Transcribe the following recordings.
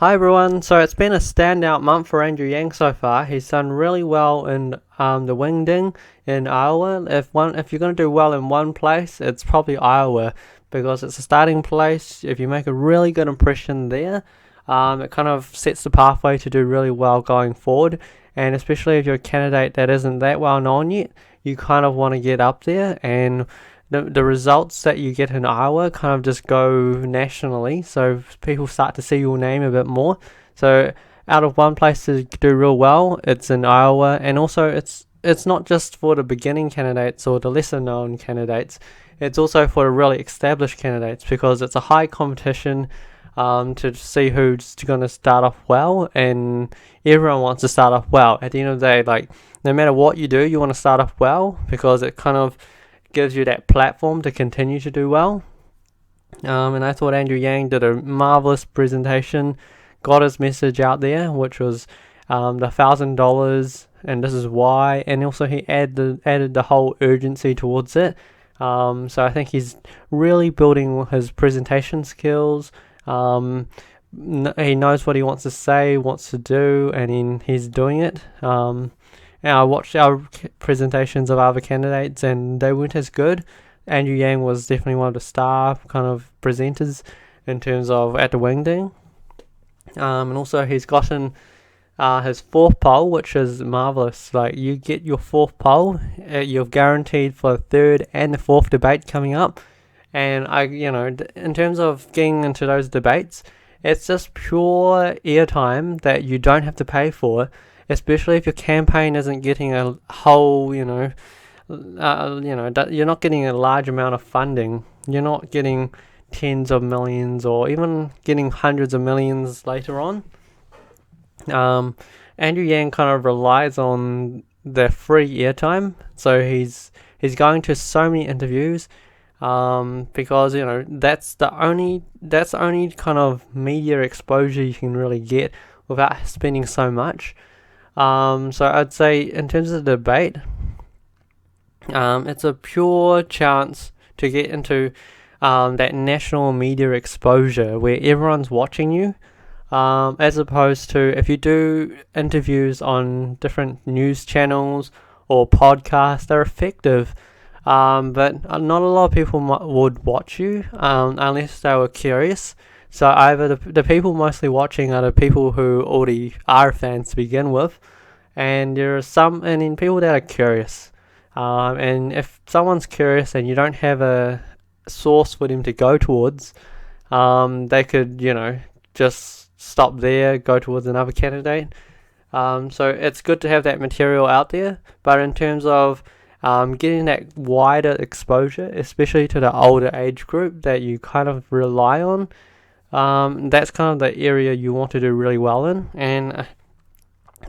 Hi everyone, so it's been a standout month for Andrew Yang so far. He's done really well in the Wingding in Iowa. If you're going to do well in one place, it's probably Iowa because it's a starting place. If you make a really good impression there, it kind of sets the pathway to do really well going forward. And especially if you're a candidate that isn't that well known yet, you kind of want to get up there, and the results that you get in Iowa kind of just go nationally, so people start to see your name a bit more. So out of one place to do real well, it's in Iowa, and also it's not just for the beginning candidates or the lesser known candidates, it's also for the really established candidates because it's a high competition to see who's going to start off well, and everyone wants to start off well. At the end of the day, like, no matter what you do, you want to start off well because it kind of gives you that platform to continue to do well. And I thought Andrew Yang did a marvelous presentation, got his message out there, which was the $1,000, and this is why. And also he added the whole urgency towards it. So I think he's really building his presentation skills. He knows what he wants to say, wants to do, and he's doing it. Now, I watched our presentations of other candidates and they weren't as good. Andrew Yang was definitely one of the star kind of presenters in terms of at the Wingding. And also he's gotten his fourth poll, which is marvellous. Like, you get your fourth poll, you're guaranteed for the third and the fourth debate coming up. And in terms of getting into those debates, it's just pure airtime that you don't have to pay for, especially if your campaign isn't getting a whole, you're not getting a large amount of funding. You're not getting tens of millions or even getting hundreds of millions later on. Andrew Yang kind of relies on the free airtime, so he's going to so many interviews, because that's the only kind of media exposure you can really get without spending so much. So I'd say in terms of the debate, it's a pure chance to get into that national media exposure where everyone's watching you, as opposed to if you do interviews on different news channels or podcasts, they're effective, but not a lot of people would watch you unless they were curious. So either the people mostly watching are the people who already are fans to begin with, and there are people that are curious. And if someone's curious and you don't have a source for them to go towards, they could, just stop there, go towards another candidate. So it's good to have that material out there, but in terms of getting that wider exposure, especially to the older age group that you kind of rely on, that's kind of the area you want to do really well in. And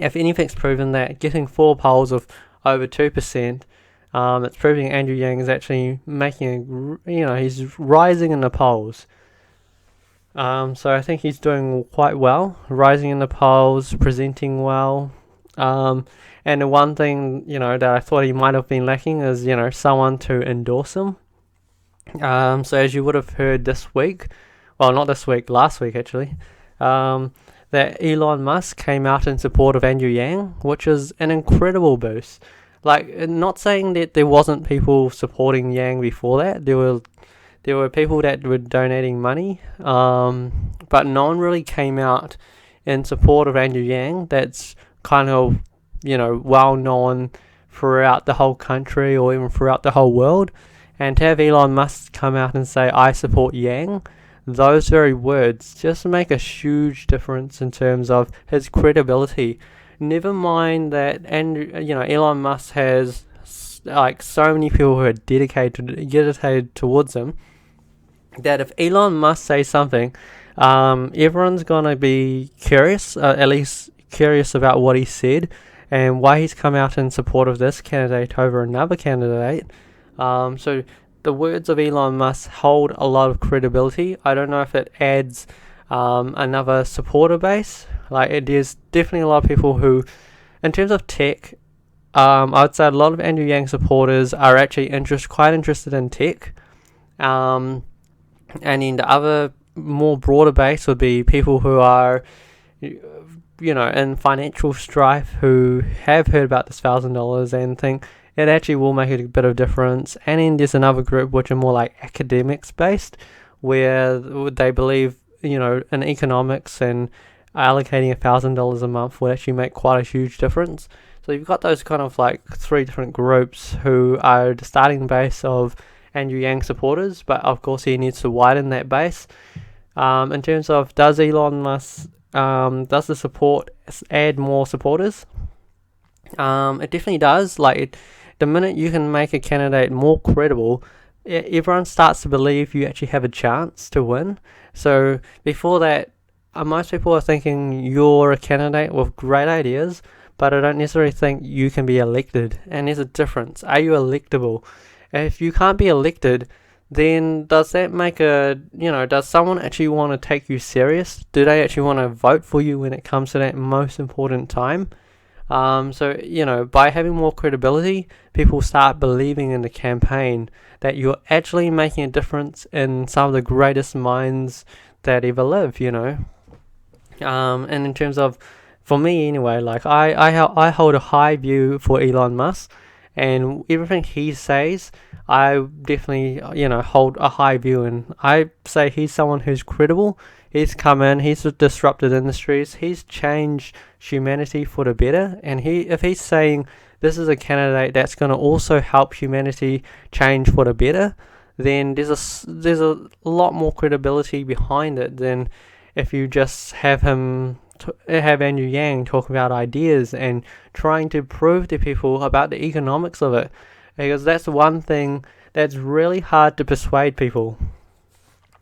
if anything's proven that getting 4 polls of over 2%, it's proving Andrew Yang is actually he's rising in the polls. So I think he's doing quite well, rising in the polls, presenting well. And the one thing, that I thought he might have been lacking is, someone to endorse him. So as you would have heard this week, well, not this week, last week actually, that Elon Musk came out in support of Andrew Yang, which is an incredible boost. Like, not saying that there wasn't people supporting Yang before that. There were people that were donating money, but no one really came out in support of Andrew Yang. That's kind of, well known throughout the whole country or even throughout the whole world. And to have Elon Musk come out and say, I support Yang, those very words just make a huge difference in terms of his credibility. Never mind that, and Elon Musk has like so many people who are dedicated towards him, that if Elon Musk says something, everyone's gonna be curious, at least curious about what he said and why he's come out in support of this candidate over another candidate. So the words of Elon Musk hold a lot of credibility. I don't know if it adds another supporter base. Like, there's definitely a lot of people who, in terms of tech, I would say a lot of Andrew Yang supporters are actually quite interested in tech. And then the other more broader base would be people who are, in financial strife, who have heard about this $1,000 and think it actually will make a bit of difference. And then there's another group which are more like academics based, where they believe, in economics, and allocating $1,000 a month would actually make quite a huge difference. So you've got those kind of like three different groups who are the starting base of Andrew Yang supporters, but of course he needs to widen that base. In terms of, does Elon Musk, does the support add more supporters? It definitely does. The minute you can make a candidate more credible, everyone starts to believe you actually have a chance to win. So before that, most people are thinking you're a candidate with great ideas, but I don't necessarily think you can be elected. And there's a difference. Are you electable? If you can't be elected, then does that make does someone actually want to take you serious? Do they actually want to vote for you when it comes to that most important time? By having more credibility, people start believing in the campaign that you're actually making a difference in some of the greatest minds that ever live, And in terms of, for me anyway, I hold a high view for Elon Musk, and everything he says, I definitely, hold a high view, and I say he's someone who's credible. He's come in, he's disrupted industries, he's changed humanity for the better, and if he's saying this is a candidate that's going to also help humanity change for the better, then there's a lot more credibility behind it than if you just have Andrew Yang talk about ideas and trying to prove to people about the economics of it, because that's one thing that's really hard to persuade people.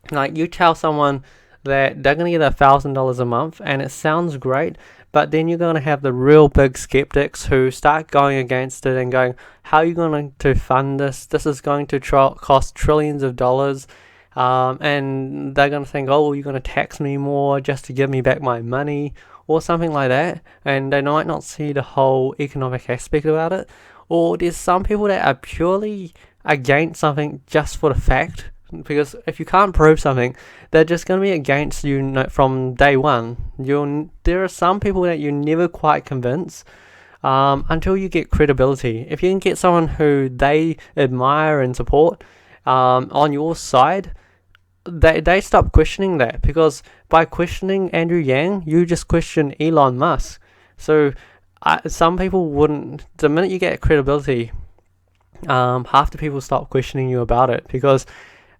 Like, you tell someone that they're going to get $1,000 a month, and it sounds great, but then you're going to have the real big skeptics who start going against it and going, how are you going to fund this? This is going to cost trillions of dollars. And they're going to think, oh, you're going to tax me more just to give me back my money, or something like that. And they might not see the whole economic aspect about it. Or there's some people that are purely against something just for the fact, because if you can't prove something, they're just going to be against you from day one. There are some people that you never quite convince until you get credibility. If you can get someone who they admire and support on your side, they stop questioning that, because by questioning Andrew Yang, you just question Elon Musk. So some people wouldn't. The minute you get credibility, half the people stop questioning you about it, because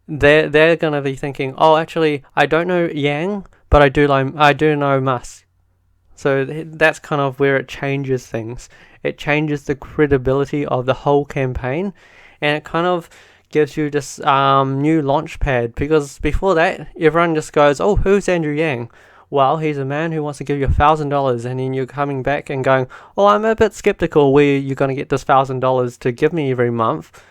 they're gonna be thinking, oh, actually, I don't know Yang, but I do know Musk. So that's kind of where it changes things. It changes the credibility of the whole campaign, and it kind of gives you this new launch pad, because before that, everyone just goes, oh, who's Andrew Yang? Well, he's a man who wants to give you $1,000, and then you're coming back and going, oh, I'm a bit skeptical where you're going to get this $1,000 to give me every month.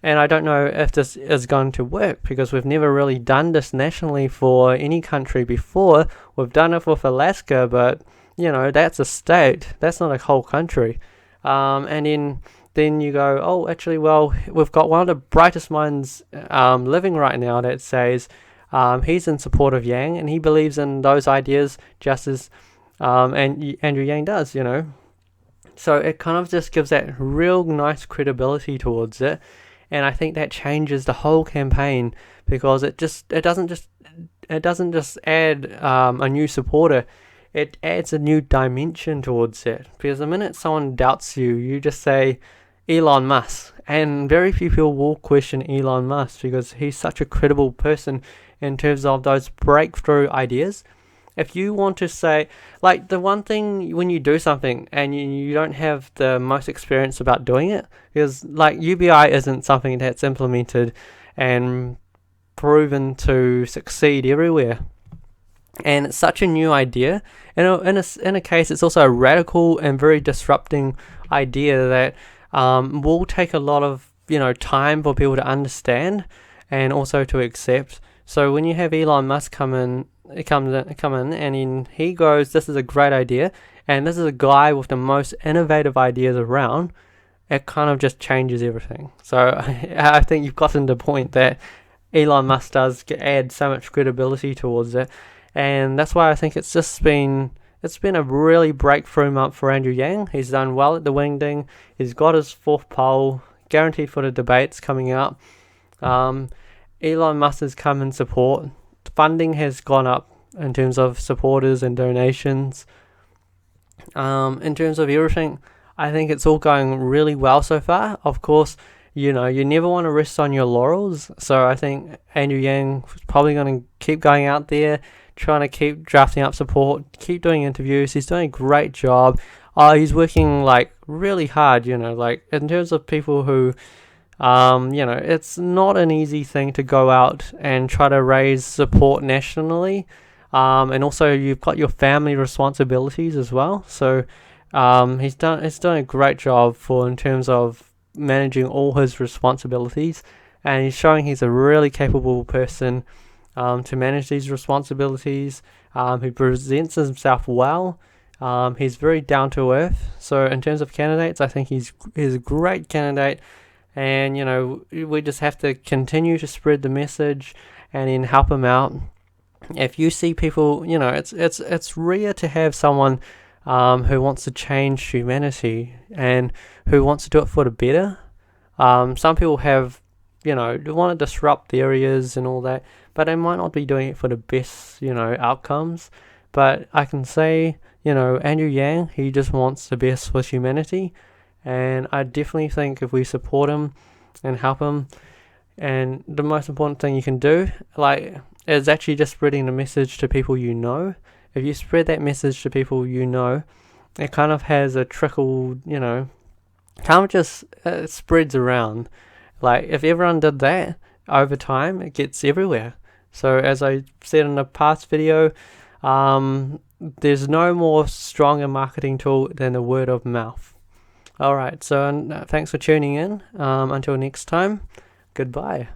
And I don't know if this is going to work, because we've never really done this nationally for any country before. We've done it with Alaska, but, that's a state. That's not a whole country. And then you go, oh, actually, well, we've got one of the brightest minds living right now that says he's in support of Yang, and he believes in those ideas just as Andrew Yang does, So it kind of just gives that real nice credibility towards it. And I think that changes the whole campaign, because it doesn't just add a new supporter, it adds a new dimension towards it. Because the minute someone doubts you, you just say Elon Musk, and very few people will question Elon Musk, because he's such a credible person in terms of those breakthrough ideas. If you want to say, like, the one thing when you do something and you don't have the most experience about doing it, because like UBI isn't something that's implemented and proven to succeed everywhere, and it's such a new idea, and in a case it's also a radical and very disrupting idea that will take a lot of time for people to understand and also to accept. So when you have Elon Musk come in, and then he goes, this is a great idea, and this is a guy with the most innovative ideas around, it kind of just changes everything. So I think you've gotten the point that Elon Musk does add so much credibility towards it, and that's why I think it's been a really breakthrough month for Andrew Yang. He's done well at the Wingding. He's got his 4th poll, guaranteed for the debates coming up. Elon Musk has come in support. Funding has gone up in terms of supporters and donations. In terms of everything, I think it's all going really well so far. Of course, you never want to rest on your laurels. So I think Andrew Yang is probably going to keep going out there, trying to keep drafting up support, keep doing interviews. He's doing a great job. He's working like really hard, like in terms of people who, it's not an easy thing to go out and try to raise support nationally. And also you've got your family responsibilities as well. So he's done a great job in terms of managing all his responsibilities, and he's showing he's a really capable person to manage these responsibilities. He presents himself well. He's very down to earth. So in terms of candidates, I think he's a great candidate, and we just have to continue to spread the message and then help him out. If you see people, it's rare to have someone who wants to change humanity and who wants to do it for the better. Some people have, want to disrupt areas and all that, but they might not be doing it for the best, outcomes. But I can say, Andrew Yang, he just wants the best for humanity, and I definitely think if we support him and help him, and the most important thing you can do, is actually just spreading the message to people you know. If you spread that message to people you know, it kind of has a trickle, kind of just spreads around. Like, if everyone did that over time, it gets everywhere. So as I said in the past video, there's no more stronger marketing tool than the word of mouth. Alright, so thanks for tuning in. Until next time, goodbye.